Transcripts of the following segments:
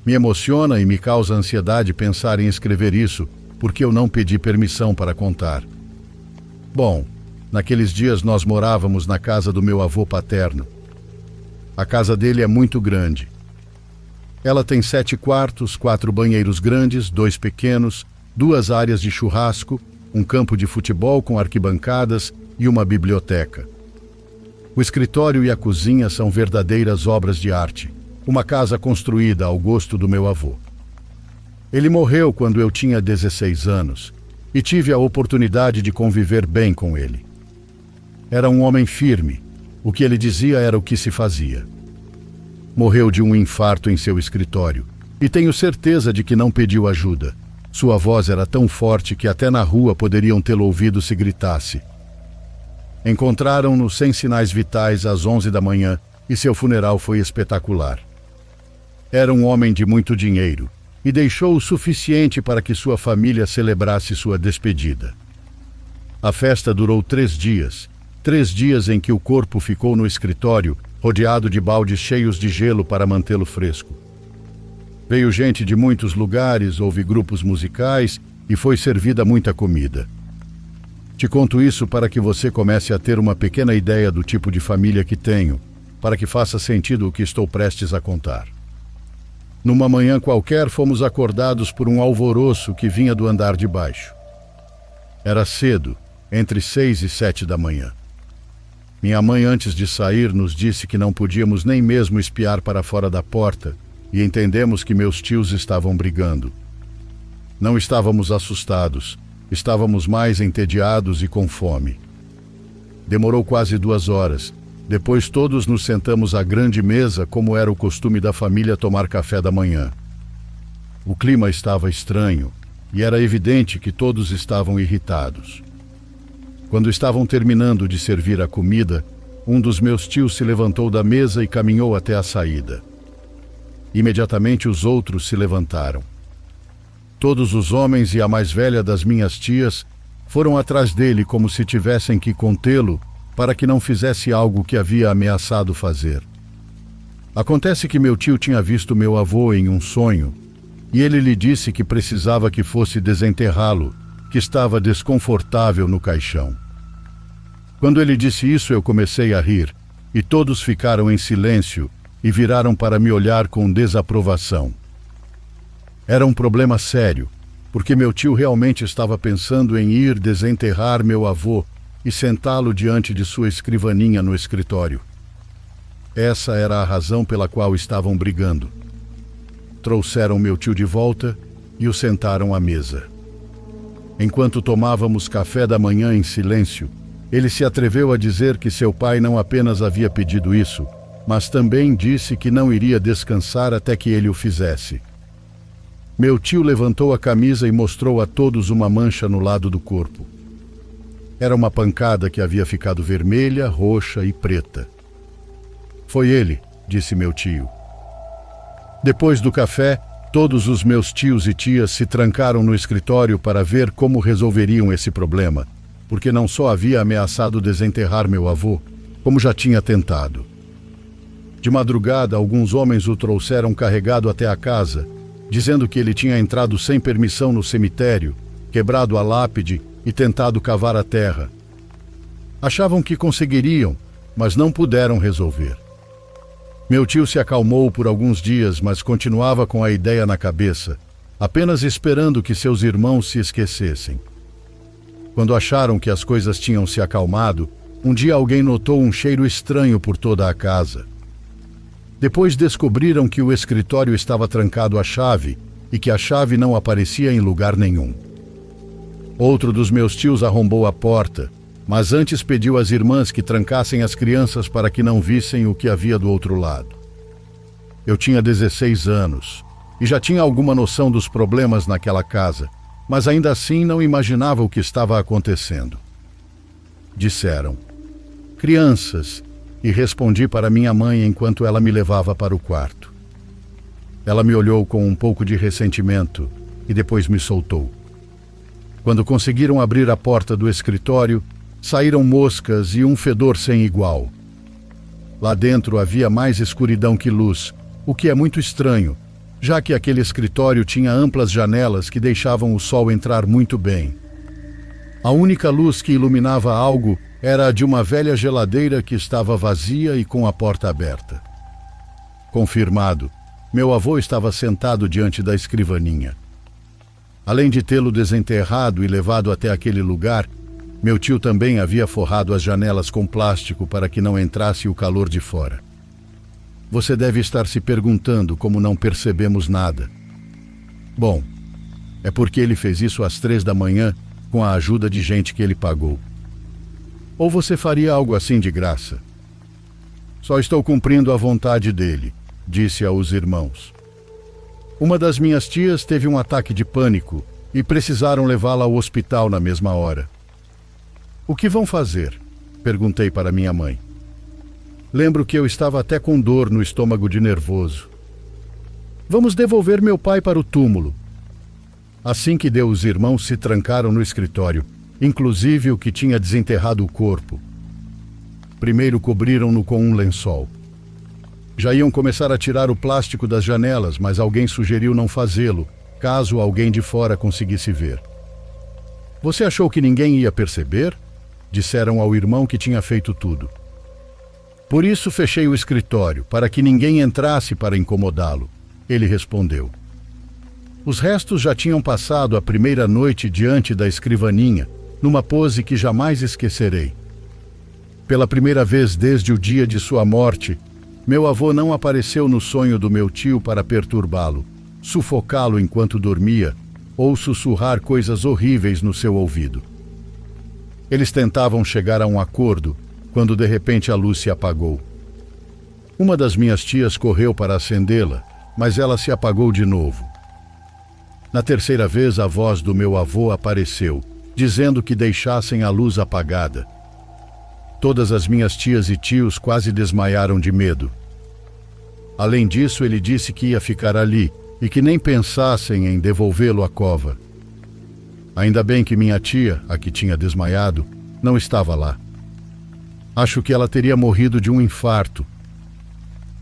Me emociona e me causa ansiedade pensar em escrever isso, porque eu não pedi permissão para contar. Bom, naqueles dias nós morávamos na casa do meu avô paterno. A casa dele é muito grande. Ela tem 7 quartos, 4 banheiros grandes, 2 pequenos, 2 áreas de churrasco, um campo de futebol com arquibancadas e uma biblioteca. O escritório e a cozinha são verdadeiras obras de arte, uma casa construída ao gosto do meu avô. Ele morreu quando eu tinha 16 anos e tive a oportunidade de conviver bem com ele. Era um homem firme, o que ele dizia era o que se fazia. Morreu de um infarto em seu escritório e tenho certeza de que não pediu ajuda. Sua voz era tão forte que até na rua poderiam tê-lo ouvido se gritasse. Encontraram-no sem sinais vitais às 11 da manhã e seu funeral foi espetacular. Era um homem de muito dinheiro e deixou o suficiente para que sua família celebrasse sua despedida. A festa durou 3 dias, 3 dias em que o corpo ficou no escritório, rodeado de baldes cheios de gelo para mantê-lo fresco. Veio gente de muitos lugares, houve grupos musicais e foi servida muita comida. Te conto isso para que você comece a ter uma pequena ideia do tipo de família que tenho, para que faça sentido o que estou prestes a contar. Numa manhã qualquer, fomos acordados por um alvoroço que vinha do andar de baixo. Era cedo, entre 6 e 7 da manhã. Minha mãe, antes de sair, nos disse que não podíamos nem mesmo espiar para fora da porta e entendemos que meus tios estavam brigando. Não estávamos assustados, estávamos mais entediados e com fome. Demorou quase 2 horas. Depois todos nos sentamos à grande mesa, como era o costume da família tomar café da manhã. O clima estava estranho e era evidente que todos estavam irritados. Quando estavam terminando de servir a comida, um dos meus tios se levantou da mesa e caminhou até a saída. Imediatamente os outros se levantaram. Todos os homens e a mais velha das minhas tias foram atrás dele como se tivessem que contê-lo para que não fizesse algo que havia ameaçado fazer. Acontece que meu tio tinha visto meu avô em um sonho e ele lhe disse que precisava que fosse desenterrá-lo, que estava desconfortável no caixão. Quando ele disse isso, eu comecei a rir e todos ficaram em silêncio e viraram para me olhar com desaprovação. Era um problema sério, porque meu tio realmente estava pensando em ir desenterrar meu avô e sentá-lo diante de sua escrivaninha no escritório. Essa era a razão pela qual estavam brigando. Trouxeram meu tio de volta e o sentaram à mesa. Enquanto tomávamos café da manhã em silêncio, ele se atreveu a dizer que seu pai não apenas havia pedido isso, mas também disse que não iria descansar até que ele o fizesse. Meu tio levantou a camisa e mostrou a todos uma mancha no lado do corpo. Era uma pancada que havia ficado vermelha, roxa e preta. Foi ele, disse meu tio. Depois do café, todos os meus tios e tias se trancaram no escritório para ver como resolveriam esse problema, porque não só havia ameaçado desenterrar meu avô, como já tinha tentado. De madrugada, alguns homens o trouxeram carregado até a casa, dizendo que ele tinha entrado sem permissão no cemitério, quebrado a lápide e tentado cavar a terra. Achavam que conseguiriam, mas não puderam resolver. Meu tio se acalmou por alguns dias, mas continuava com a ideia na cabeça, apenas esperando que seus irmãos se esquecessem. Quando acharam que as coisas tinham se acalmado, um dia alguém notou um cheiro estranho por toda a casa. Depois descobriram que o escritório estava trancado à chave e que a chave não aparecia em lugar nenhum. Outro dos meus tios arrombou a porta, mas antes pediu às irmãs que trancassem as crianças para que não vissem o que havia do outro lado. Eu tinha 16 anos e já tinha alguma noção dos problemas naquela casa, mas ainda assim não imaginava o que estava acontecendo. Disseram, crianças, e respondi para minha mãe enquanto ela me levava para o quarto. Ela me olhou com um pouco de ressentimento e depois me soltou. Quando conseguiram abrir a porta do escritório, saíram moscas e um fedor sem igual. Lá dentro havia mais escuridão que luz, o que é muito estranho, já que aquele escritório tinha amplas janelas que deixavam o sol entrar muito bem. A única luz que iluminava algo era a de uma velha geladeira que estava vazia e com a porta aberta. Confirmado, meu avô estava sentado diante da escrivaninha. Além de tê-lo desenterrado e levado até aquele lugar, meu tio também havia forrado as janelas com plástico para que não entrasse o calor de fora. Você deve estar se perguntando como não percebemos nada. Bom, é porque ele fez isso às 3 da manhã com a ajuda de gente que ele pagou. Ou você faria algo assim de graça? Só estou cumprindo a vontade dele, disse aos irmãos. Uma das minhas tias teve um ataque de pânico e precisaram levá-la ao hospital na mesma hora. O que vão fazer? Perguntei para minha mãe. Lembro que eu estava até com dor no estômago de nervoso. Vamos devolver meu pai para o túmulo. Assim que deu, os irmãos se trancaram no escritório, inclusive o que tinha desenterrado o corpo. Primeiro cobriram-no com um lençol. Já iam começar a tirar o plástico das janelas, mas alguém sugeriu não fazê-lo, caso alguém de fora conseguisse ver. Você achou que ninguém ia perceber? Disseram ao irmão que tinha feito tudo. Por isso fechei o escritório, para que ninguém entrasse para incomodá-lo. Ele respondeu. Os restos já tinham passado a primeira noite diante da escrivaninha, numa pose que jamais esquecerei. Pela primeira vez desde o dia de sua morte, meu avô não apareceu no sonho do meu tio para perturbá-lo, sufocá-lo enquanto dormia ou sussurrar coisas horríveis no seu ouvido. Eles tentavam chegar a um acordo, quando de repente a luz se apagou. Uma das minhas tias correu para acendê-la, mas ela se apagou de novo. Na terceira vez, a voz do meu avô apareceu, dizendo que deixassem a luz apagada. Todas as minhas tias e tios quase desmaiaram de medo. Além disso, ele disse que ia ficar ali e que nem pensassem em devolvê-lo à cova. Ainda bem que minha tia, a que tinha desmaiado, não estava lá. Acho que ela teria morrido de um infarto.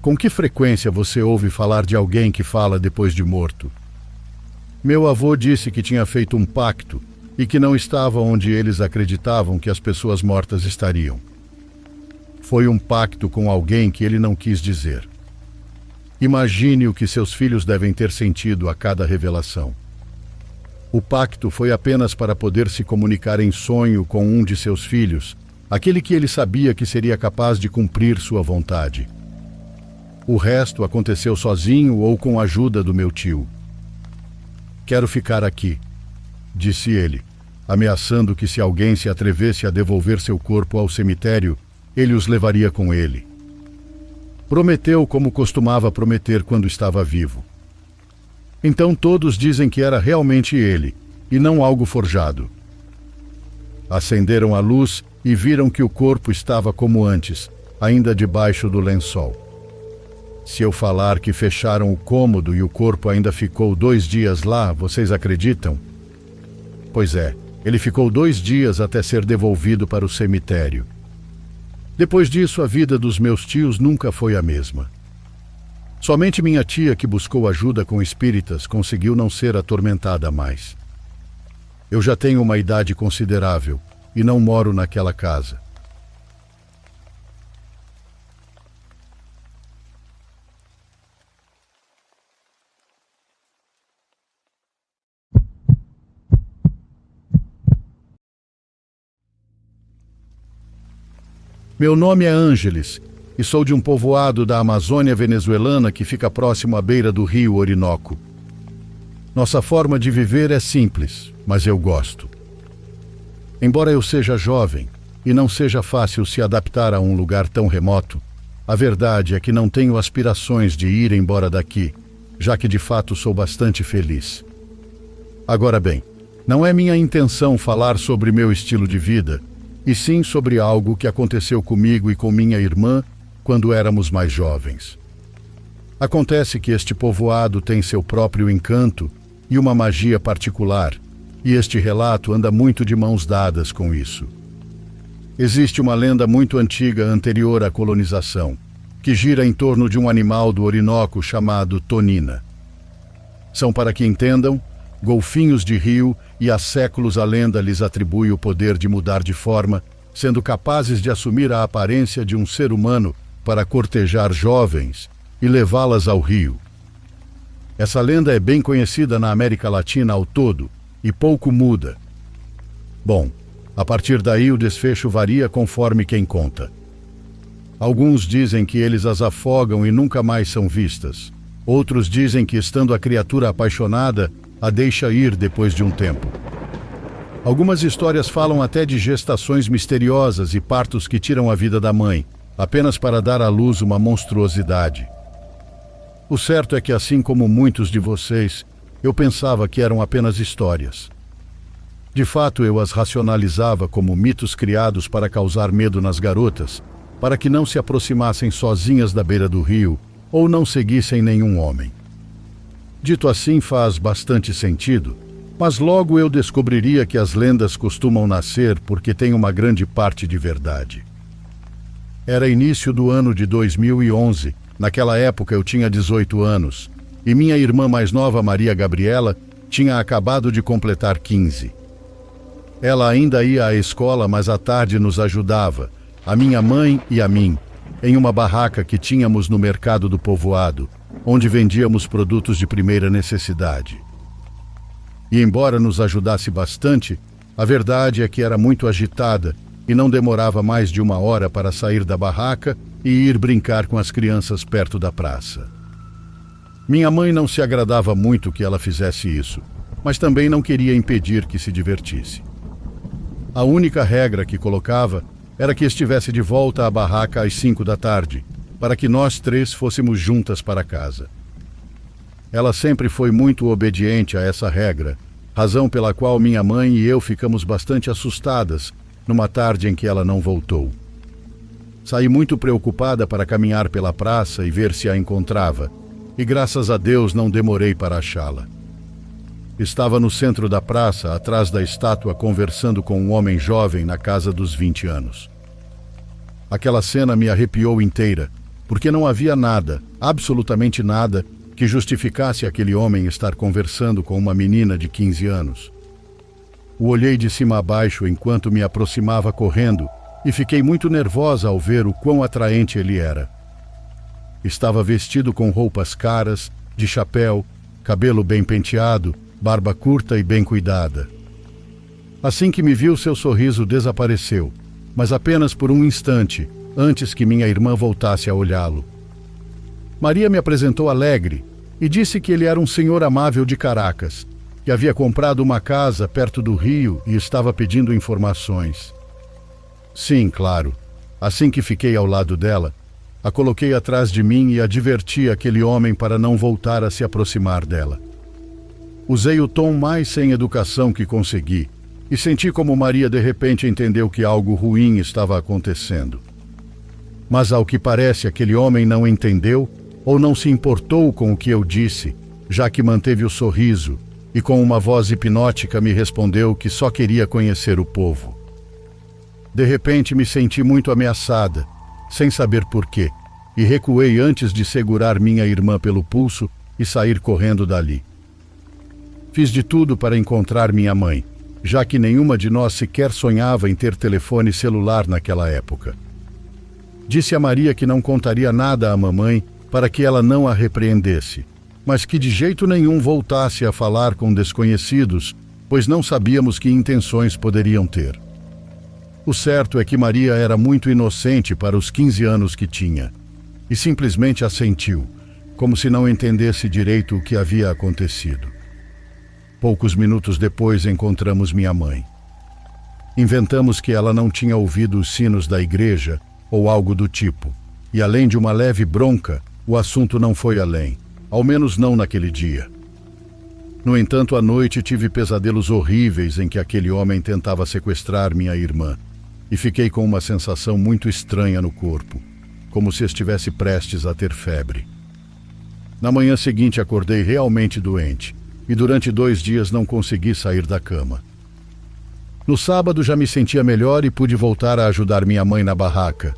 Com que frequência você ouve falar de alguém que fala depois de morto? Meu avô disse que tinha feito um pacto e que não estava onde eles acreditavam que as pessoas mortas estariam. Foi um pacto com alguém que ele não quis dizer. Imagine o que seus filhos devem ter sentido a cada revelação. O pacto foi apenas para poder se comunicar em sonho com um de seus filhos, aquele que ele sabia que seria capaz de cumprir sua vontade. O resto aconteceu sozinho ou com a ajuda do meu tio. Quero ficar aqui, disse ele, ameaçando que se alguém se atrevesse a devolver seu corpo ao cemitério, ele os levaria com ele. Prometeu como costumava prometer quando estava vivo. Então todos dizem que era realmente ele, e não algo forjado. Acenderam a luz e viram que o corpo estava como antes, ainda debaixo do lençol. Se eu falar que fecharam o cômodo e o corpo ainda ficou 2 dias lá, vocês acreditam? Pois é, ele ficou 2 dias até ser devolvido para o cemitério. Depois disso, a vida dos meus tios nunca foi a mesma. Somente minha tia, que buscou ajuda com espíritas, conseguiu não ser atormentada mais. Eu já tenho uma idade considerável e não moro naquela casa. Meu nome é Ângeles e sou de um povoado da Amazônia venezuelana que fica próximo à beira do rio Orinoco. Nossa forma de viver é simples, mas eu gosto. Embora eu seja jovem e não seja fácil se adaptar a um lugar tão remoto, a verdade é que não tenho aspirações de ir embora daqui, já que de fato sou bastante feliz. Agora bem, não é minha intenção falar sobre meu estilo de vida, e sim sobre algo que aconteceu comigo e com minha irmã quando éramos mais jovens. Acontece que este povoado tem seu próprio encanto e uma magia particular, e este relato anda muito de mãos dadas com isso. Existe uma lenda muito antiga anterior à colonização, que gira em torno de um animal do Orinoco chamado tonina. São, para que entendam, golfinhos de rio, e há séculos a lenda lhes atribui o poder de mudar de forma, sendo capazes de assumir a aparência de um ser humano para cortejar jovens e levá-las ao rio. Essa lenda é bem conhecida na América Latina ao todo e pouco muda. Bom, a partir daí o desfecho varia conforme quem conta. Alguns dizem que eles as afogam e nunca mais são vistas. Outros dizem que, estando a criatura apaixonada, a deixa ir depois de um tempo. Algumas histórias falam até de gestações misteriosas e partos que tiram a vida da mãe, apenas para dar à luz uma monstruosidade. O certo é que, assim como muitos de vocês, eu pensava que eram apenas histórias. De fato, eu as racionalizava como mitos criados para causar medo nas garotas, para que não se aproximassem sozinhas da beira do rio ou não seguissem nenhum homem. Dito assim, faz bastante sentido, mas logo eu descobriria que as lendas costumam nascer porque têm uma grande parte de verdade. Era início do ano de 2011, naquela época eu tinha 18 anos, e minha irmã mais nova, Maria Gabriela, tinha acabado de completar 15. Ela ainda ia à escola, mas à tarde nos ajudava, a minha mãe e a mim, em uma barraca que tínhamos no mercado do povoado, onde vendíamos produtos de primeira necessidade. E embora nos ajudasse bastante, a verdade é que era muito agitada e não demorava mais de 1 hora para sair da barraca e ir brincar com as crianças perto da praça. Minha mãe não se agradava muito que ela fizesse isso, mas também não queria impedir que se divertisse. A única regra que colocava era que estivesse de volta à barraca às 5 da tarde, para que nós 3 fôssemos juntas para casa. Ela sempre foi muito obediente a essa regra, razão pela qual minha mãe e eu ficamos bastante assustadas numa tarde em que ela não voltou. Saí muito preocupada para caminhar pela praça e ver se a encontrava, e graças a Deus não demorei para achá-la. Estava no centro da praça, atrás da estátua, conversando com um homem jovem na casa dos 20 anos. Aquela cena me arrepiou inteira, porque não havia nada, absolutamente nada, que justificasse aquele homem estar conversando com uma menina de 15 anos. O olhei de cima a baixo enquanto me aproximava correndo e fiquei muito nervosa ao ver o quão atraente ele era. Estava vestido com roupas caras, de chapéu, cabelo bem penteado, barba curta e bem cuidada. Assim que me viu, seu sorriso desapareceu, mas apenas por um instante, antes que minha irmã voltasse a olhá-lo. Maria me apresentou alegre e disse que ele era um senhor amável de Caracas, que havia comprado uma casa perto do rio e estava pedindo informações. Sim, claro. Assim que fiquei ao lado dela, a coloquei atrás de mim e adverti aquele homem para não voltar a se aproximar dela. Usei o tom mais sem educação que consegui e senti como Maria de repente entendeu que algo ruim estava acontecendo. Mas ao que parece, aquele homem não entendeu ou não se importou com o que eu disse, já que manteve o sorriso e com uma voz hipnótica me respondeu que só queria conhecer o povo. De repente me senti muito ameaçada, sem saber porquê, e recuei antes de segurar minha irmã pelo pulso e sair correndo dali. Fiz de tudo para encontrar minha mãe, já que nenhuma de nós sequer sonhava em ter telefone celular naquela época. Disse a Maria que não contaria nada à mamãe para que ela não a repreendesse, mas que de jeito nenhum voltasse a falar com desconhecidos, pois não sabíamos que intenções poderiam ter. O certo é que Maria era muito inocente para os 15 anos que tinha, e simplesmente assentiu, como se não entendesse direito o que havia acontecido. Poucos minutos depois encontramos minha mãe. Inventamos que ela não tinha ouvido os sinos da igreja ou algo do tipo, e além de uma leve bronca, o assunto não foi além, ao menos não naquele dia. No entanto, à noite tive pesadelos horríveis em que aquele homem tentava sequestrar minha irmã, e fiquei com uma sensação muito estranha no corpo, como se estivesse prestes a ter febre. Na manhã seguinte acordei realmente doente, e durante 2 dias não consegui sair da cama. No sábado já me sentia melhor e pude voltar a ajudar minha mãe na barraca.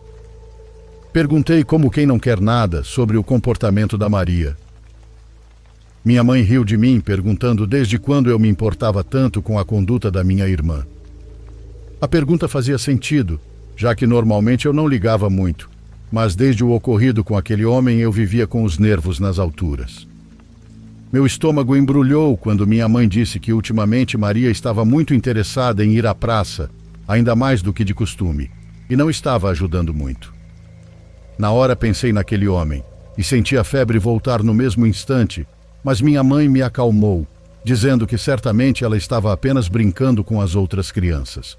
Perguntei, como quem não quer nada, sobre o comportamento da Maria. Minha mãe riu de mim, perguntando desde quando eu me importava tanto com a conduta da minha irmã. A pergunta fazia sentido, já que normalmente eu não ligava muito, mas desde o ocorrido com aquele homem eu vivia com os nervos nas alturas. Meu estômago embrulhou quando minha mãe disse que ultimamente Maria estava muito interessada em ir à praça, ainda mais do que de costume, e não estava ajudando muito. Na hora pensei naquele homem e senti a febre voltar no mesmo instante, mas minha mãe me acalmou, dizendo que certamente ela estava apenas brincando com as outras crianças.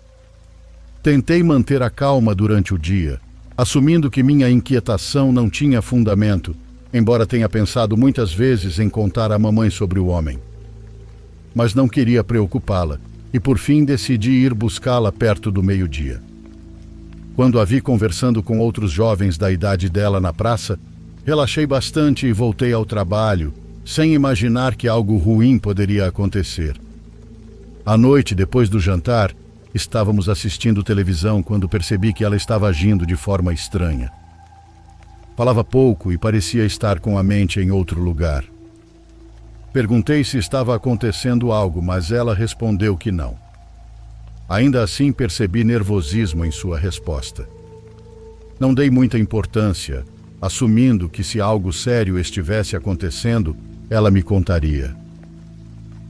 Tentei manter a calma durante o dia, assumindo que minha inquietação não tinha fundamento, embora tenha pensado muitas vezes em contar à mamãe sobre o homem. Mas não queria preocupá-la, e por fim decidi ir buscá-la perto do meio-dia. Quando a vi conversando com outros jovens da idade dela na praça, relaxei bastante e voltei ao trabalho, sem imaginar que algo ruim poderia acontecer. À noite, depois do jantar, estávamos assistindo televisão quando percebi que ela estava agindo de forma estranha. Falava pouco e parecia estar com a mente em outro lugar. Perguntei se estava acontecendo algo, mas ela respondeu que não. Ainda assim, percebi nervosismo em sua resposta. Não dei muita importância, assumindo que se algo sério estivesse acontecendo, ela me contaria.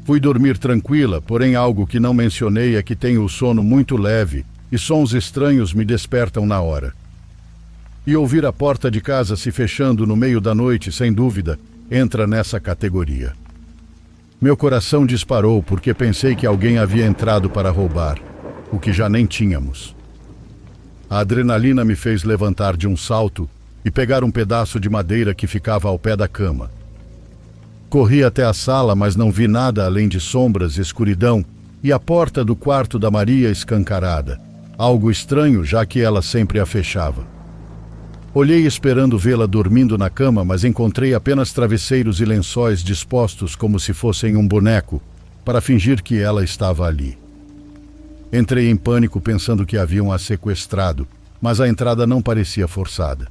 Fui dormir tranquila, porém algo que não mencionei é que tenho o sono muito leve e sons estranhos me despertam na hora. E ouvir a porta de casa se fechando no meio da noite, sem dúvida, entra nessa categoria. Meu coração disparou porque pensei que alguém havia entrado para roubar, o que já nem tínhamos. A adrenalina me fez levantar de um salto e pegar um pedaço de madeira que ficava ao pé da cama. Corri até a sala, mas não vi nada além de sombras, escuridão e a porta do quarto da Maria escancarada. Algo estranho, já que ela sempre a fechava. Olhei esperando vê-la dormindo na cama, mas encontrei apenas travesseiros e lençóis dispostos como se fossem um boneco, para fingir que ela estava ali. Entrei em pânico pensando que haviam a sequestrado, mas a entrada não parecia forçada.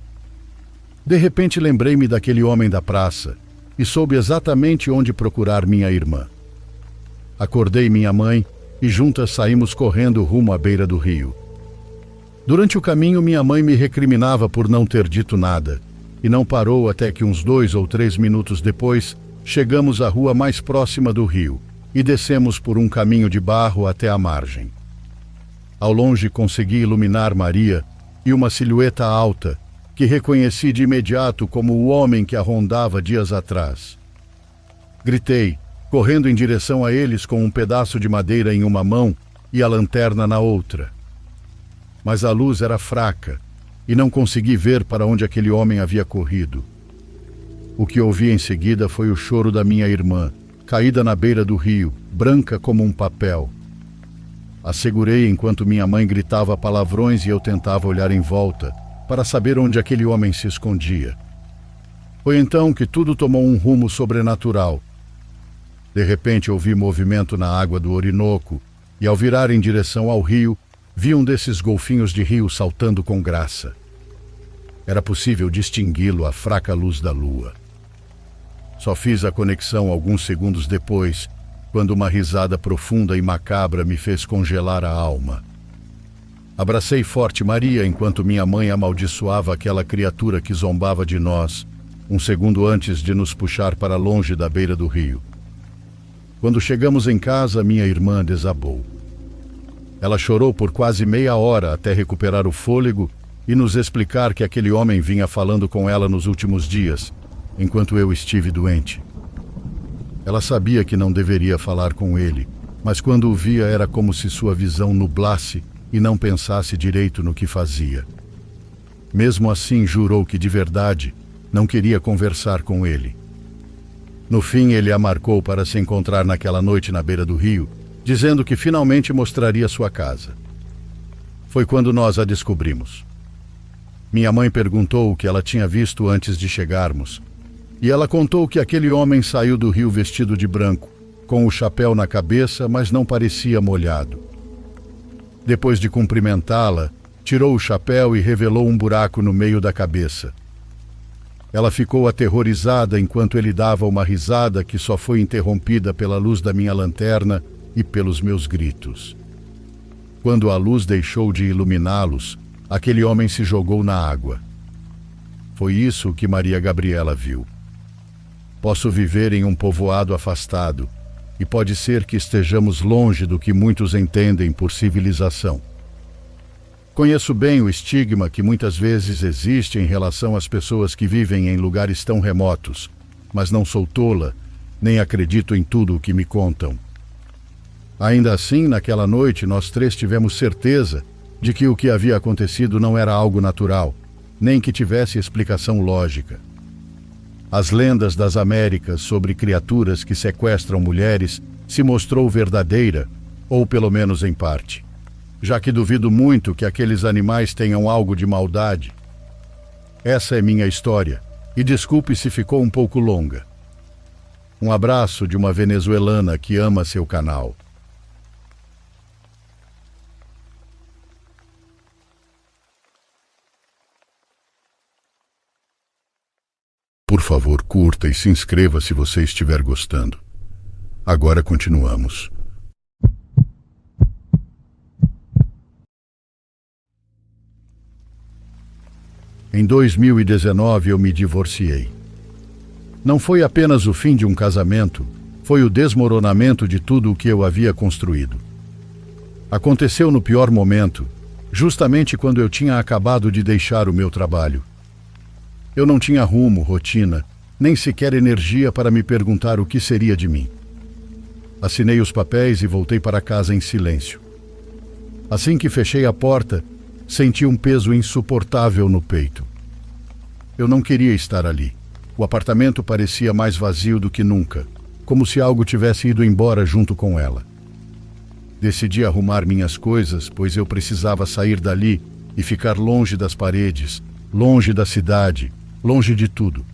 De repente lembrei-me daquele homem da praça e soube exatamente onde procurar minha irmã. Acordei minha mãe e juntas saímos correndo rumo à beira do rio. Durante o caminho, minha mãe me recriminava por não ter dito nada, e não parou até que uns 2 ou 3 minutos depois, chegamos à rua mais próxima do rio e descemos por um caminho de barro até a margem. Ao longe consegui iluminar Maria e uma silhueta alta, que reconheci de imediato como o homem que a rondava dias atrás. Gritei, correndo em direção a eles com um pedaço de madeira em uma mão e a lanterna na outra. Mas a luz era fraca e não consegui ver para onde aquele homem havia corrido. O que ouvi em seguida foi o choro da minha irmã, caída na beira do rio, branca como um papel. A segurei enquanto minha mãe gritava palavrões e eu tentava olhar em volta, para saber onde aquele homem se escondia. Foi então que tudo tomou um rumo sobrenatural. De repente ouvi movimento na água do Orinoco e, ao virar em direção ao rio, vi um desses golfinhos de rio saltando com graça. Era possível distingui-lo à fraca luz da lua. Só fiz a conexão alguns segundos depois, quando uma risada profunda e macabra me fez congelar a alma. Abracei forte Maria enquanto minha mãe amaldiçoava aquela criatura que zombava de nós, um segundo antes de nos puxar para longe da beira do rio. Quando chegamos em casa, minha irmã desabou. Ela chorou por quase meia hora até recuperar o fôlego e nos explicar que aquele homem vinha falando com ela nos últimos dias, enquanto eu estive doente. Ela sabia que não deveria falar com ele, mas quando o via era como se sua visão nublasse e não pensasse direito no que fazia. Mesmo assim, jurou que de verdade não queria conversar com ele. No fim, ele a marcou para se encontrar naquela noite na beira do rio, dizendo que finalmente mostraria sua casa. Foi quando nós a descobrimos. Minha mãe perguntou o que ela tinha visto antes de chegarmos, e ela contou que aquele homem saiu do rio vestido de branco, com o chapéu na cabeça, mas não parecia molhado. Depois de cumprimentá-la, tirou o chapéu e revelou um buraco no meio da cabeça. Ela ficou aterrorizada enquanto ele dava uma risada que só foi interrompida pela luz da minha lanterna e pelos meus gritos. Quando a luz deixou de iluminá-los, aquele homem se jogou na água. Foi isso que Maria Gabriela viu. Posso viver em um povoado afastado, e pode ser que estejamos longe do que muitos entendem por civilização. Conheço bem o estigma que muitas vezes existe em relação às pessoas que vivem em lugares tão remotos, mas não sou tola, nem acredito em tudo o que me contam. Ainda assim, naquela noite, nós três tivemos certeza de que o que havia acontecido não era algo natural, nem que tivesse explicação lógica. As lendas das Américas sobre criaturas que sequestram mulheres se mostrou verdadeira, ou pelo menos em parte, já que duvido muito que aqueles animais tenham algo de maldade. Essa é minha história, e desculpe se ficou um pouco longa. Um abraço de uma venezuelana que ama seu canal. Por favor, curta e se inscreva se você estiver gostando. Agora continuamos. Em 2019 eu me divorciei. Não foi apenas o fim de um casamento, foi o desmoronamento de tudo o que eu havia construído. Aconteceu no pior momento, justamente quando eu tinha acabado de deixar o meu trabalho. Eu não tinha rumo, rotina, nem sequer energia para me perguntar o que seria de mim. Assinei os papéis e voltei para casa em silêncio. Assim que fechei a porta, senti um peso insuportável no peito. Eu não queria estar ali. O apartamento parecia mais vazio do que nunca, como se algo tivesse ido embora junto com ela. Decidi arrumar minhas coisas, pois eu precisava sair dali e ficar longe das paredes, longe da cidade, longe de tudo.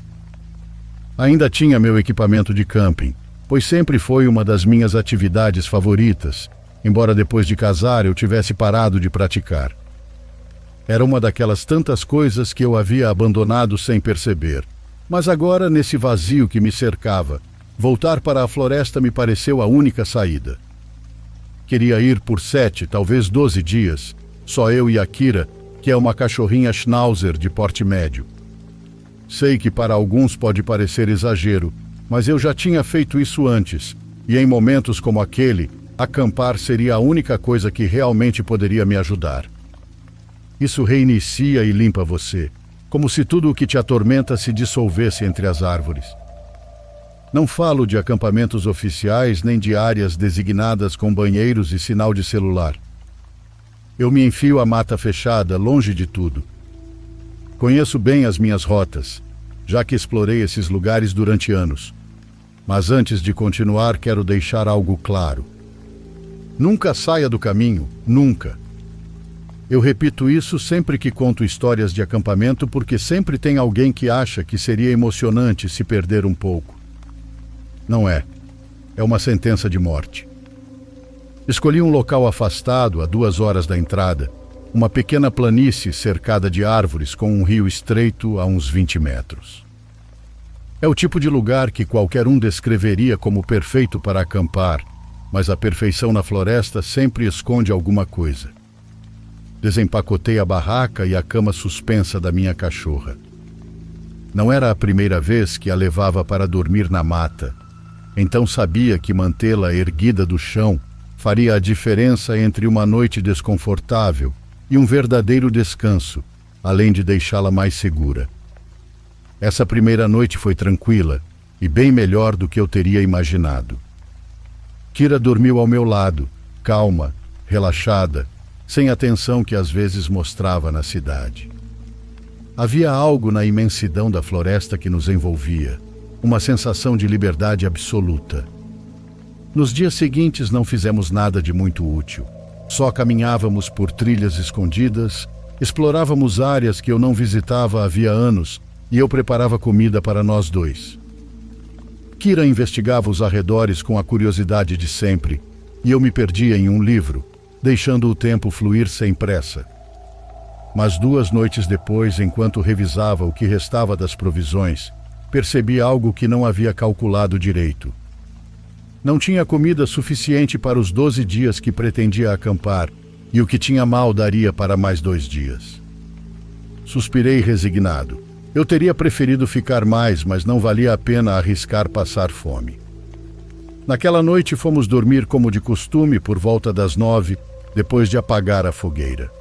Ainda tinha meu equipamento de camping, pois sempre foi uma das minhas atividades favoritas, embora depois de casar eu tivesse parado de praticar. Era uma daquelas tantas coisas que eu havia abandonado sem perceber. Mas agora, nesse vazio que me cercava, voltar para a floresta me pareceu a única saída. Queria ir por 7, talvez 12 dias, só eu e a Kira, que é uma cachorrinha schnauzer de porte médio. Sei que para alguns pode parecer exagero, mas eu já tinha feito isso antes, e em momentos como aquele, acampar seria a única coisa que realmente poderia me ajudar. Isso reinicia e limpa você, como se tudo o que te atormenta se dissolvesse entre as árvores. Não falo de acampamentos oficiais nem de áreas designadas com banheiros e sinal de celular. Eu me enfio à mata fechada, longe de tudo. Conheço bem as minhas rotas, já que explorei esses lugares durante anos. Mas antes de continuar, quero deixar algo claro. Nunca saia do caminho, nunca. Eu repito isso sempre que conto histórias de acampamento porque sempre tem alguém que acha que seria emocionante se perder um pouco. Não é. É uma sentença de morte. Escolhi um local afastado, a 2 horas da entrada, uma pequena planície cercada de árvores com um rio estreito a uns 20 metros. É o tipo de lugar que qualquer um descreveria como perfeito para acampar, mas a perfeição na floresta sempre esconde alguma coisa. Desempacotei a barraca e a cama suspensa da minha cachorra. Não era a primeira vez que a levava para dormir na mata, então sabia que mantê-la erguida do chão faria a diferença entre uma noite desconfortável e um verdadeiro descanso, além de deixá-la mais segura. Essa primeira noite foi tranquila e bem melhor do que eu teria imaginado. Kira dormiu ao meu lado, calma, relaxada, sem a tensão que às vezes mostrava na cidade. Havia algo na imensidão da floresta que nos envolvia, uma sensação de liberdade absoluta. Nos dias seguintes não fizemos nada de muito útil. Só caminhávamos por trilhas escondidas, explorávamos áreas que eu não visitava havia anos e eu preparava comida para nós dois. Kira investigava os arredores com a curiosidade de sempre e eu me perdia em um livro, deixando o tempo fluir sem pressa. Mas 2 noites depois, enquanto revisava o que restava das provisões, percebi algo que não havia calculado direito. Não tinha comida suficiente para os 12 dias que pretendia acampar, e o que tinha mal daria para mais 2 dias. Suspirei resignado. Eu teria preferido ficar mais, mas não valia a pena arriscar passar fome. Naquela noite fomos dormir como de costume por volta das 9, depois de apagar a fogueira.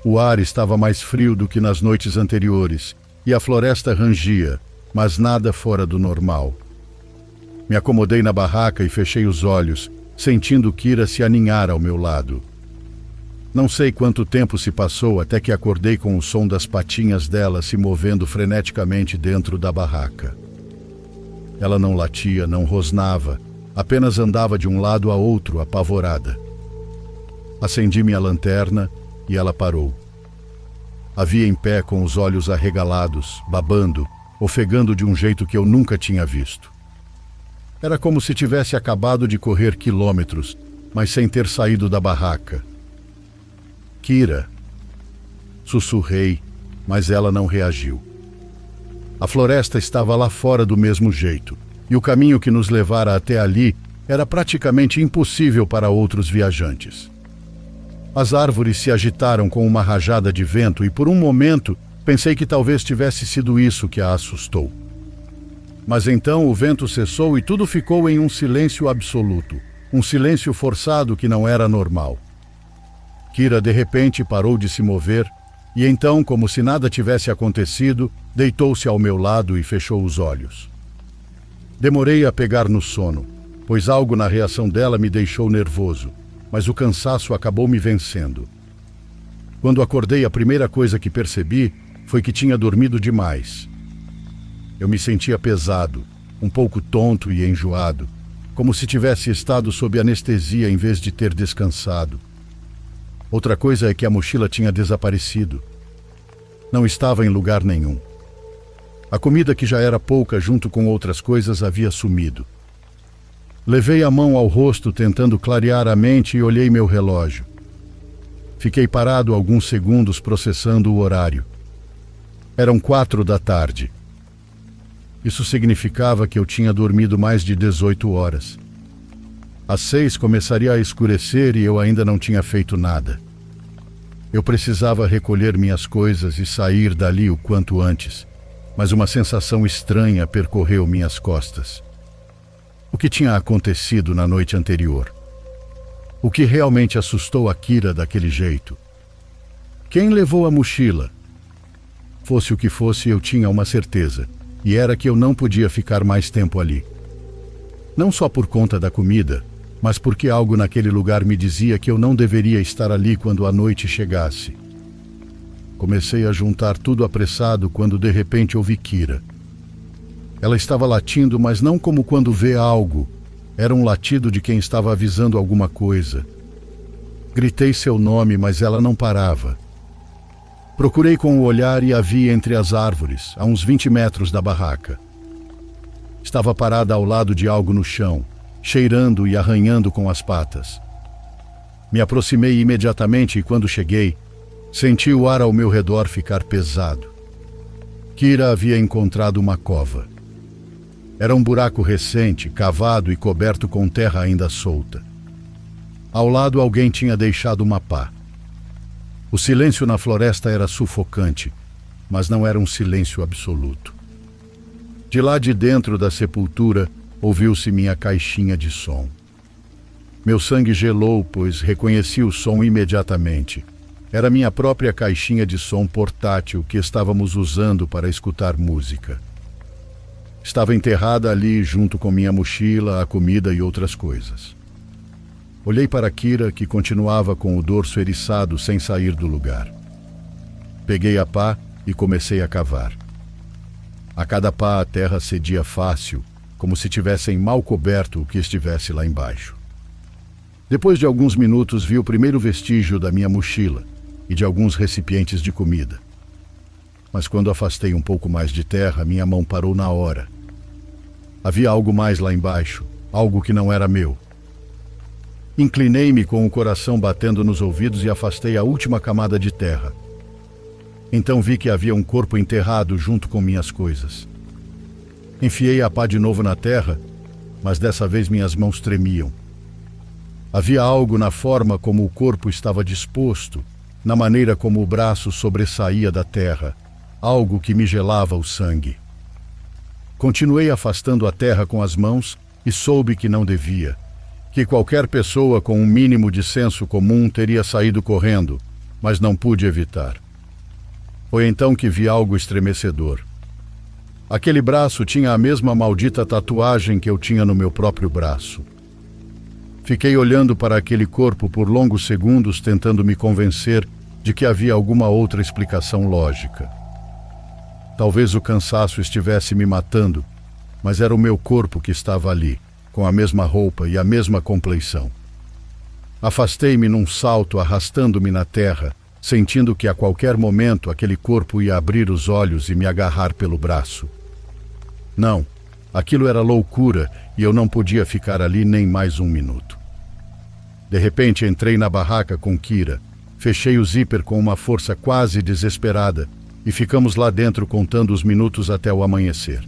O ar estava mais frio do que nas noites anteriores, e a floresta rangia, mas nada fora do normal. Me acomodei na barraca e fechei os olhos, sentindo Kira se aninhar ao meu lado. Não sei quanto tempo se passou até que acordei com o som das patinhas dela se movendo freneticamente dentro da barraca. Ela não latia, não rosnava, apenas andava de um lado a outro, apavorada. Acendi minha lanterna e ela parou. A vi em pé com os olhos arregalados, babando, ofegando de um jeito que eu nunca tinha visto. Era como se tivesse acabado de correr quilômetros, mas sem ter saído da barraca. Kira. Sussurrei, mas ela não reagiu. A floresta estava lá fora do mesmo jeito, e o caminho que nos levara até ali era praticamente impossível para outros viajantes. As árvores se agitaram com uma rajada de vento e por um momento pensei que talvez tivesse sido isso que a assustou. Mas então o vento cessou e tudo ficou em um silêncio absoluto, um silêncio forçado que não era normal. Kira de repente parou de se mover e então, como se nada tivesse acontecido, deitou-se ao meu lado e fechou os olhos. Demorei a pegar no sono, pois algo na reação dela me deixou nervoso, mas o cansaço acabou me vencendo. Quando acordei, a primeira coisa que percebi foi que tinha dormido demais. Eu me sentia pesado, um pouco tonto e enjoado, como se tivesse estado sob anestesia em vez de ter descansado. Outra coisa é que a mochila tinha desaparecido. Não estava em lugar nenhum. A comida, que já era pouca junto com outras coisas, havia sumido. Levei a mão ao rosto tentando clarear a mente e olhei meu relógio. Fiquei parado alguns segundos processando o horário. Eram 4 da tarde. Isso significava que eu tinha dormido mais de 18 horas. Às 6 começaria a escurecer e eu ainda não tinha feito nada. Eu precisava recolher minhas coisas e sair dali o quanto antes, mas uma sensação estranha percorreu minhas costas. O que tinha acontecido na noite anterior? O que realmente assustou a Kira daquele jeito? Quem levou a mochila? Fosse o que fosse, eu tinha uma certeza, e era que eu não podia ficar mais tempo ali. Não só por conta da comida, mas porque algo naquele lugar me dizia que eu não deveria estar ali quando a noite chegasse. Comecei a juntar tudo apressado quando de repente ouvi Kira. Ela estava latindo, mas não como quando vê algo. Era um latido de quem estava avisando alguma coisa. Gritei seu nome, mas ela não parava. Procurei com o olhar e a vi entre as árvores, a uns 20 metros da barraca. Estava parada ao lado de algo no chão, cheirando e arranhando com as patas. Me aproximei imediatamente e quando cheguei, senti o ar ao meu redor ficar pesado. Kira havia encontrado uma cova. Era um buraco recente, cavado e coberto com terra ainda solta. Ao lado, alguém tinha deixado uma pá. O silêncio na floresta era sufocante, mas não era um silêncio absoluto. De lá de dentro da sepultura, ouviu-se minha caixinha de som. Meu sangue gelou, pois reconheci o som imediatamente. Era minha própria caixinha de som portátil que estávamos usando para escutar música. Estava enterrada ali junto com minha mochila, a comida e outras coisas. Olhei para Kira, que continuava com o dorso eriçado sem sair do lugar. Peguei a pá e comecei a cavar. A cada pá a terra cedia fácil, como se tivessem mal coberto o que estivesse lá embaixo. Depois de alguns minutos vi o primeiro vestígio da minha mochila e de alguns recipientes de comida. Mas quando afastei um pouco mais de terra, minha mão parou na hora. Havia algo mais lá embaixo, algo que não era meu. Inclinei-me com o coração batendo nos ouvidos e afastei a última camada de terra, Então vi que havia um corpo enterrado junto com minhas coisas. Enfiei a pá de novo na terra, mas dessa vez minhas mãos tremiam. Havia algo na forma como o corpo estava disposto, na maneira como o braço sobressaía da terra, algo que me gelava o sangue. Continuei afastando a terra com as mãos e soube que não devia, que qualquer pessoa com um mínimo de senso comum teria saído correndo, mas não pude evitar. Foi então que vi algo estremecedor. Aquele braço tinha a mesma maldita tatuagem que eu tinha no meu próprio braço. Fiquei olhando para aquele corpo por longos segundos, tentando me convencer de que havia alguma outra explicação lógica. Talvez o cansaço estivesse me matando, mas era o meu corpo que estava ali, com a mesma roupa e a mesma compleição. Afastei-me num salto, arrastando-me na terra, sentindo que a qualquer momento aquele corpo ia abrir os olhos e me agarrar pelo braço. Não, aquilo era loucura e eu não podia ficar ali nem mais um minuto. De repente entrei na barraca com Kira, fechei o zíper com uma força quase desesperada e ficamos lá dentro contando os minutos até o amanhecer.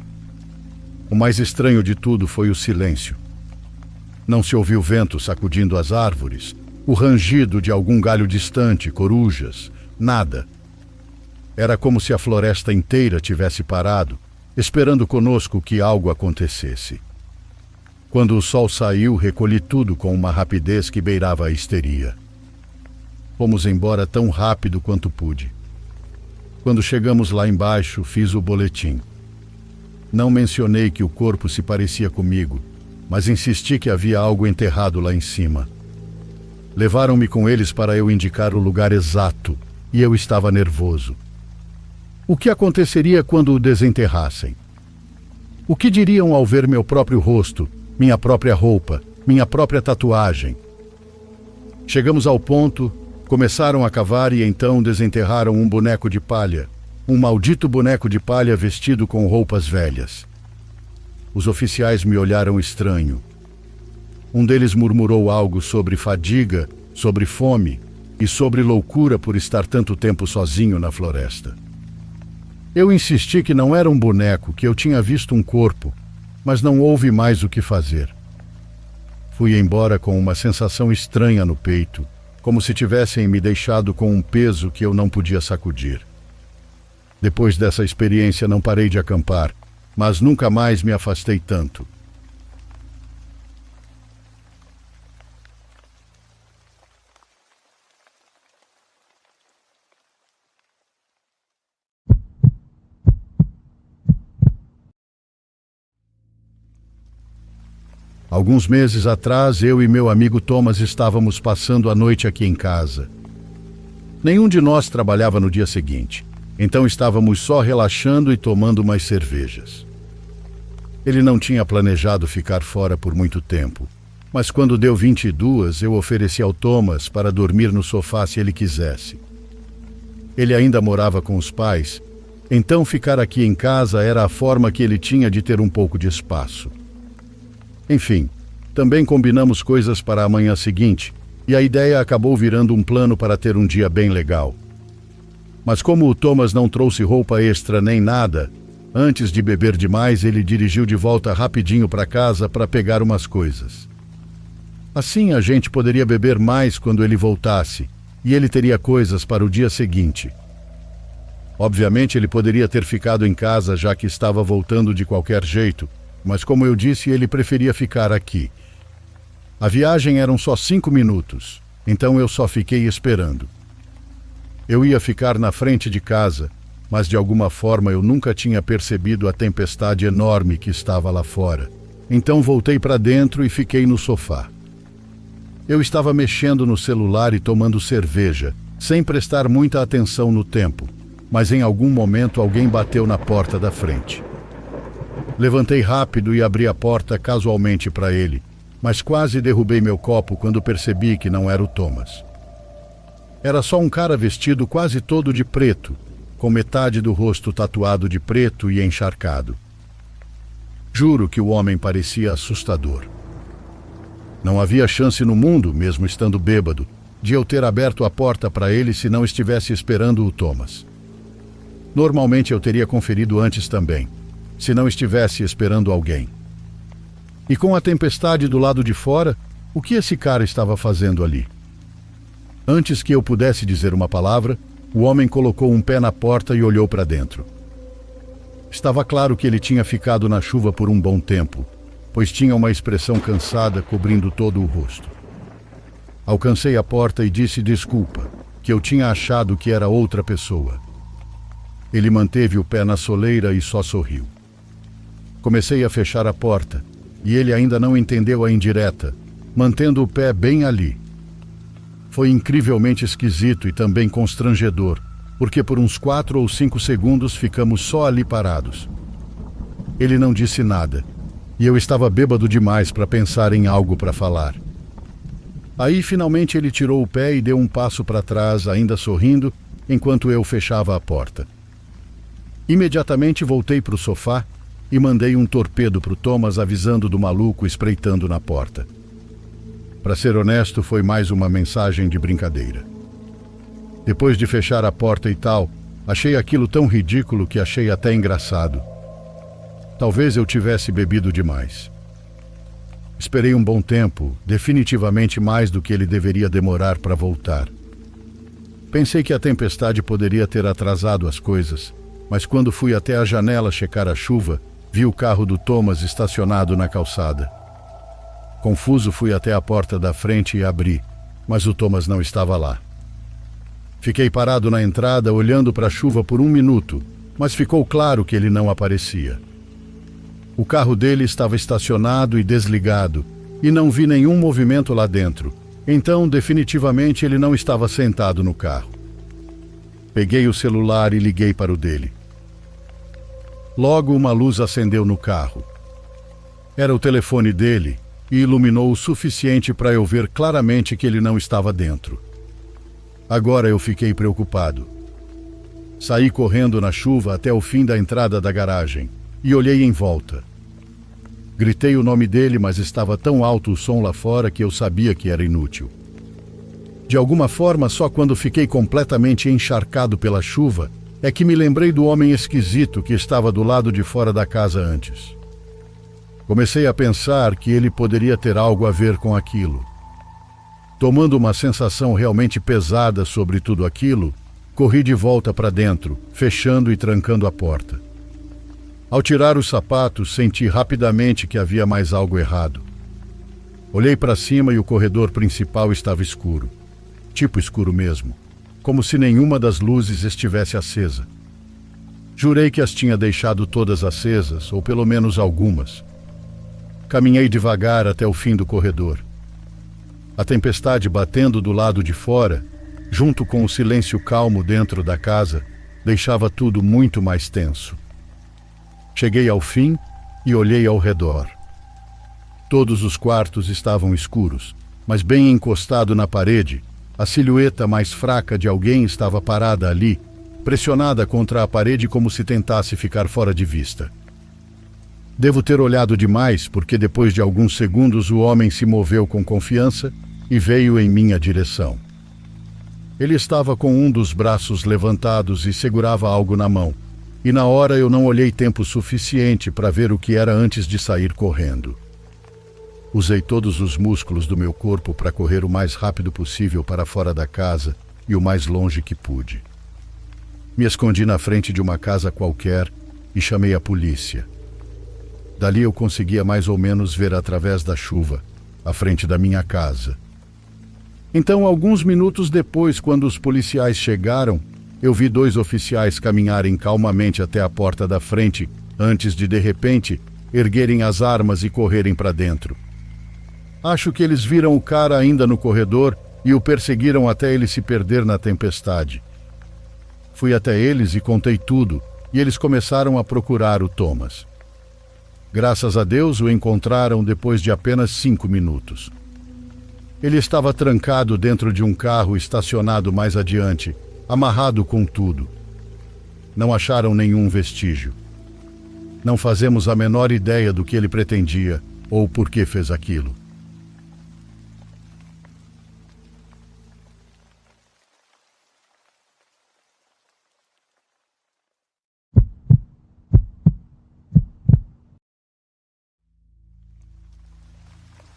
O mais estranho de tudo foi o silêncio. Não se ouviu vento sacudindo as árvores, o rangido de algum galho distante, corujas, nada. Era como se a floresta inteira tivesse parado, esperando conosco que algo acontecesse. Quando o sol saiu, recolhi tudo com uma rapidez que beirava a histeria. Fomos embora tão rápido quanto pude. Quando chegamos lá embaixo, fiz o boletim. Não mencionei que o corpo se parecia comigo, mas insisti que havia algo enterrado lá em cima. Levaram-me com eles para eu indicar o lugar exato, e eu estava nervoso. O que aconteceria quando o desenterrassem? O que diriam ao ver meu próprio rosto, minha própria roupa, minha própria tatuagem? Chegamos ao ponto, começaram a cavar e então desenterraram um boneco de palha, um maldito boneco de palha vestido com roupas velhas. Os oficiais me olharam estranho. Um deles murmurou algo sobre fadiga, sobre fome e sobre loucura por estar tanto tempo sozinho na floresta. Eu insisti que não era um boneco, que eu tinha visto um corpo, mas não houve mais o que fazer. Fui embora com uma sensação estranha no peito, como se tivessem me deixado com um peso que eu não podia sacudir. Depois dessa experiência não parei de acampar, mas nunca mais me afastei tanto. Alguns meses atrás, eu e meu amigo Thomas estávamos passando a noite aqui em casa. Nenhum de nós trabalhava no dia seguinte, então estávamos só relaxando e tomando umas cervejas. Ele não tinha planejado ficar fora por muito tempo, mas quando deu 22, eu ofereci ao Thomas para dormir no sofá se ele quisesse. Ele ainda morava com os pais, então ficar aqui em casa era a forma que ele tinha de ter um pouco de espaço. Enfim, também combinamos coisas para a manhã seguinte, e a ideia acabou virando um plano para ter um dia bem legal. Mas como o Thomas não trouxe roupa extra nem nada, antes de beber demais, ele dirigiu de volta rapidinho para casa para pegar umas coisas. Assim a gente poderia beber mais quando ele voltasse, e ele teria coisas para o dia seguinte. Obviamente ele poderia ter ficado em casa já que estava voltando de qualquer jeito, mas como eu disse, ele preferia ficar aqui. A viagem eram só 5 minutos, então eu só fiquei esperando. Eu ia ficar na frente de casa, mas de alguma forma eu nunca tinha percebido a tempestade enorme que estava lá fora. Então voltei para dentro e fiquei no sofá. Eu estava mexendo no celular e tomando cerveja, sem prestar muita atenção no tempo, mas em algum momento alguém bateu na porta da frente. Levantei rápido e abri a porta casualmente para ele, mas quase derrubei meu copo quando percebi que não era o Thomas. Era só um cara vestido quase todo de preto, com metade do rosto tatuado de preto e encharcado. Juro que o homem parecia assustador. Não havia chance no mundo, mesmo estando bêbado, de eu ter aberto a porta para ele se não estivesse esperando o Thomas. Normalmente eu teria conferido antes também, se não estivesse esperando alguém. E com a tempestade do lado de fora, o que esse cara estava fazendo ali? Antes que eu pudesse dizer uma palavra, o homem colocou um pé na porta e olhou para dentro. Estava claro que ele tinha ficado na chuva por um bom tempo, pois tinha uma expressão cansada cobrindo todo o rosto. Alcancei a porta e disse desculpa, que eu tinha achado que era outra pessoa. Ele manteve o pé na soleira e só sorriu. Comecei a fechar a porta, e ele ainda não entendeu a indireta, mantendo o pé bem ali. Foi incrivelmente esquisito e também constrangedor, porque por uns 4 ou 5 segundos ficamos só ali parados. Ele não disse nada, e eu estava bêbado demais para pensar em algo para falar. Aí finalmente ele tirou o pé e deu um passo para trás, ainda sorrindo, enquanto eu fechava a porta. Imediatamente voltei para o sofá e mandei um torpedo para o Thomas avisando do maluco espreitando na porta. Para ser honesto, foi mais uma mensagem de brincadeira. Depois de fechar a porta e tal, achei aquilo tão ridículo que achei até engraçado. Talvez eu tivesse bebido demais. Esperei um bom tempo, definitivamente mais do que ele deveria demorar para voltar. Pensei que a tempestade poderia ter atrasado as coisas, mas quando fui até a janela checar a chuva, vi o carro do Thomas estacionado na calçada. Confuso, fui até a porta da frente e abri, mas o Thomas não estava lá. Fiquei parado na entrada, olhando para a chuva por 1 minuto, mas ficou claro que ele não aparecia. O carro dele estava estacionado e desligado, e não vi nenhum movimento lá dentro, então definitivamente ele não estava sentado no carro. Peguei o celular e liguei para o dele. Logo uma luz acendeu no carro. Era o telefone dele, e iluminou o suficiente para eu ver claramente que ele não estava dentro. Agora eu fiquei preocupado. Saí correndo na chuva até o fim da entrada da garagem e olhei em volta. Gritei o nome dele, mas estava tão alto o som lá fora que eu sabia que era inútil. De alguma forma, só quando fiquei completamente encharcado pela chuva é que me lembrei do homem esquisito que estava do lado de fora da casa antes. Comecei a pensar que ele poderia ter algo a ver com aquilo. Tomando uma sensação realmente pesada sobre tudo aquilo, corri de volta para dentro, fechando e trancando a porta. Ao tirar os sapatos, senti rapidamente que havia mais algo errado. Olhei para cima e o corredor principal estava escuro. Tipo escuro mesmo, como se nenhuma das luzes estivesse acesa. Jurei que as tinha deixado todas acesas, ou pelo menos algumas. Caminhei devagar até o fim do corredor. A tempestade batendo do lado de fora, junto com o silêncio calmo dentro da casa, deixava tudo muito mais tenso. Cheguei ao fim e olhei ao redor. Todos os quartos estavam escuros, mas bem encostado na parede, a silhueta mais fraca de alguém estava parada ali, pressionada contra a parede como se tentasse ficar fora de vista. Devo ter olhado demais, porque depois de alguns segundos o homem se moveu com confiança e veio em minha direção. Ele estava com um dos braços levantados e segurava algo na mão, e na hora eu não olhei tempo suficiente para ver o que era antes de sair correndo. Usei todos os músculos do meu corpo para correr o mais rápido possível para fora da casa e o mais longe que pude. Me escondi na frente de uma casa qualquer e chamei a polícia. Dali eu conseguia mais ou menos ver através da chuva, à frente da minha casa. Então, alguns minutos depois, quando os policiais chegaram, eu vi 2 oficiais caminharem calmamente até a porta da frente, antes de repente, erguerem as armas e correrem para dentro. Acho que eles viram o cara ainda no corredor e o perseguiram até ele se perder na tempestade. Fui até eles e contei tudo, e eles começaram a procurar o Thomas. Graças a Deus o encontraram depois de apenas 5 minutos. Ele estava trancado dentro de um carro estacionado mais adiante, amarrado com tudo. Não acharam nenhum vestígio. Não fazemos a menor ideia do que ele pretendia ou por que fez aquilo.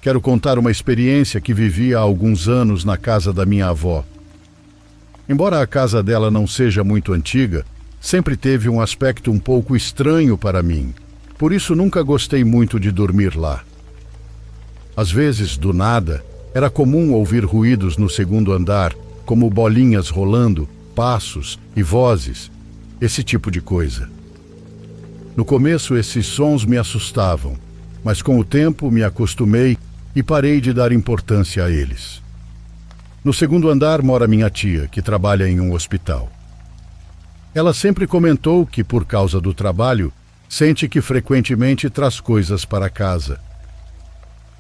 Quero contar uma experiência que vivi há alguns anos na casa da minha avó. Embora a casa dela não seja muito antiga, sempre teve um aspecto um pouco estranho para mim. Por isso nunca gostei muito de dormir lá. Às vezes, do nada, era comum ouvir ruídos no segundo andar, como bolinhas rolando, passos e vozes, esse tipo de coisa. No começo, esses sons me assustavam, mas com o tempo me acostumei e parei de dar importância a eles. No segundo andar mora minha tia, que trabalha em um hospital. Ela sempre comentou que, por causa do trabalho, sente que frequentemente traz coisas para casa.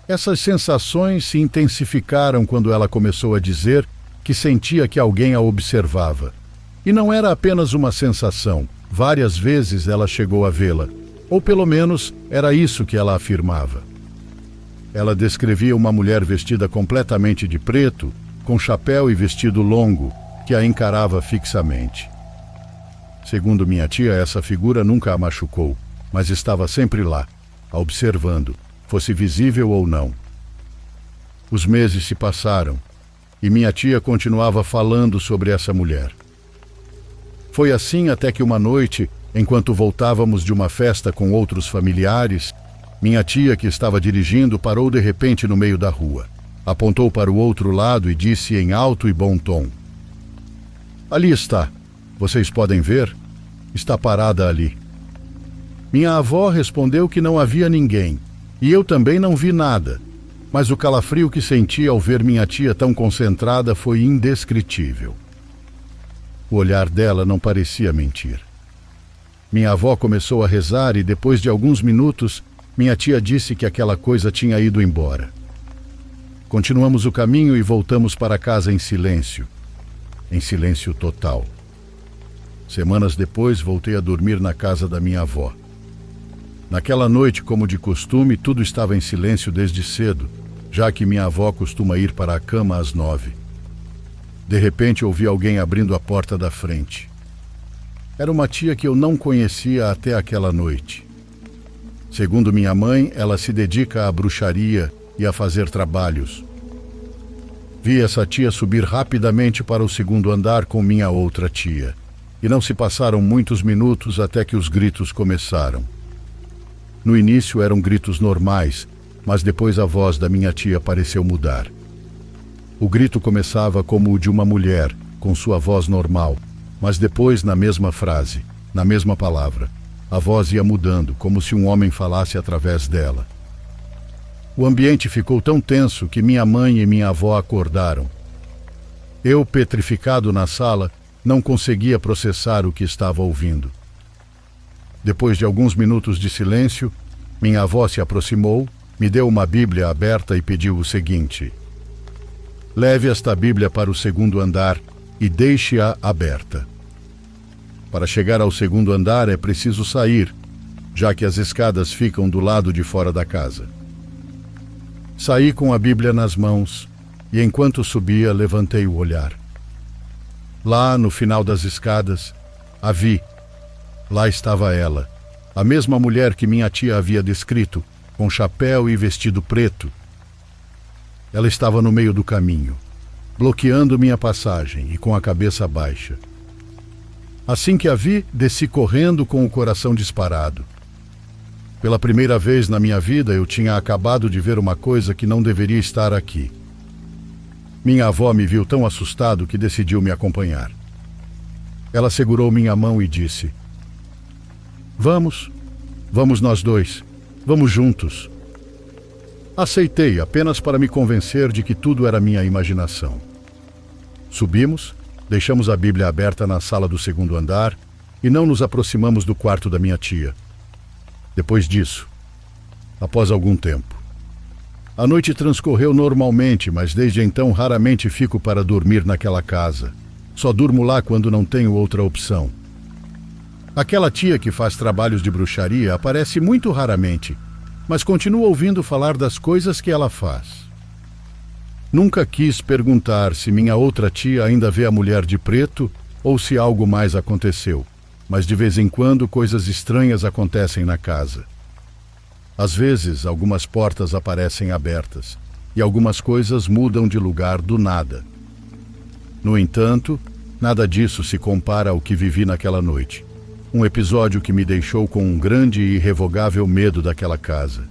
Essas sensações se intensificaram quando ela começou a dizer que sentia que alguém a observava. E não era apenas uma sensação, várias vezes ela chegou a vê-la, ou pelo menos era isso que ela afirmava. Ela descrevia uma mulher vestida completamente de preto, com chapéu e vestido longo, que a encarava fixamente. Segundo minha tia, essa figura nunca a machucou, mas estava sempre lá, a observando, fosse visível ou não. Os meses se passaram, e minha tia continuava falando sobre essa mulher. Foi assim até que uma noite, enquanto voltávamos de uma festa com outros familiares, minha tia, que estava dirigindo, parou de repente no meio da rua. Apontou para o outro lado e disse em alto e bom tom: "Ali está. Vocês podem ver? Está parada ali." Minha avó respondeu que não havia ninguém, e eu também não vi nada, mas o calafrio que senti ao ver minha tia tão concentrada foi indescritível. O olhar dela não parecia mentir. Minha avó começou a rezar e, depois de alguns minutos, minha tia disse que aquela coisa tinha ido embora. Continuamos o caminho e voltamos para casa em silêncio total. Semanas depois, voltei a dormir na casa da minha avó. Naquela noite, como de costume, tudo estava em silêncio desde cedo, já que minha avó costuma ir para a cama às 9. De repente, ouvi alguém abrindo a porta da frente. Era uma tia que eu não conhecia até aquela noite. Segundo minha mãe, ela se dedica à bruxaria e a fazer trabalhos. Vi essa tia subir rapidamente para o segundo andar com minha outra tia, e não se passaram muitos minutos até que os gritos começaram. No início eram gritos normais, mas depois a voz da minha tia pareceu mudar. O grito começava como o de uma mulher, com sua voz normal, mas depois, na mesma frase, na mesma palavra, a voz ia mudando, como se um homem falasse através dela. O ambiente ficou tão tenso que minha mãe e minha avó acordaram. Eu, petrificado na sala, não conseguia processar o que estava ouvindo. Depois de alguns minutos de silêncio, minha avó se aproximou, me deu uma Bíblia aberta e pediu o seguinte: "Leve esta Bíblia para o segundo andar e deixe-a aberta. Para chegar ao segundo andar é preciso sair, já que as escadas ficam do lado de fora da casa." Saí com a Bíblia nas mãos e, enquanto subia, levantei o olhar. Lá, no final das escadas, a vi. Lá estava ela, a mesma mulher que minha tia havia descrito, com chapéu e vestido preto. Ela estava no meio do caminho, bloqueando minha passagem e com a cabeça baixa. Assim que a vi, desci correndo com o coração disparado. Pela primeira vez na minha vida, eu tinha acabado de ver uma coisa que não deveria estar aqui. Minha avó me viu tão assustado que decidiu me acompanhar. Ela segurou minha mão e disse: Vamos nós dois, vamos juntos." Aceitei apenas para me convencer de que tudo era minha imaginação. Subimos, deixamos a Bíblia aberta na sala do segundo andar e não nos aproximamos do quarto da minha tia. Depois disso, após algum tempo, a noite transcorreu normalmente, mas desde então raramente fico para dormir naquela casa. Só durmo lá quando não tenho outra opção. Aquela tia que faz trabalhos de bruxaria aparece muito raramente, mas continuo ouvindo falar das coisas que ela faz. Nunca quis perguntar se minha outra tia ainda vê a mulher de preto ou se algo mais aconteceu, mas de vez em quando coisas estranhas acontecem na casa. Às vezes, algumas portas aparecem abertas e algumas coisas mudam de lugar do nada. No entanto, nada disso se compara ao que vivi naquela noite. Um episódio que me deixou com um grande e irrevogável medo daquela casa.